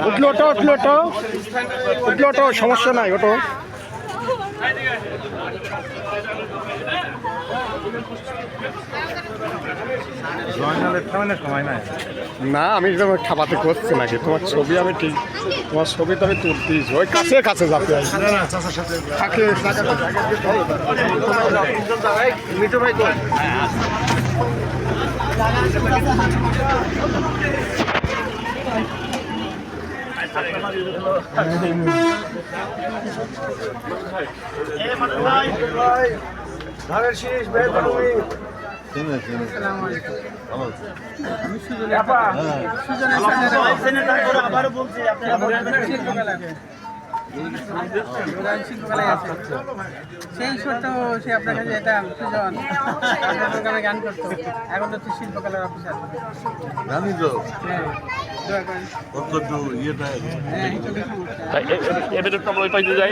উঠলো ওটো উঠলো ওটো উঠলো ওটো, সমস্যা নাই ওটো। না আমি খাবাতে করছি নাকি, তোমার ছবি আমি ঠিক, তোমার ছবি তো আমি তুলতেই ওই কাছে কাছে যাতে থাকে। মিঠু ভাই কই? ধানের শীষ বের করবি। আবারও বলছি সেই ছোট্ট সে আপনার কাছে যেতাম সুজন দোকানে গান করতো, এখন তো শিল্পকলার অফিসার। জানি তো ইয়েটা এবার তো আমরা ওই পাইতে যাই।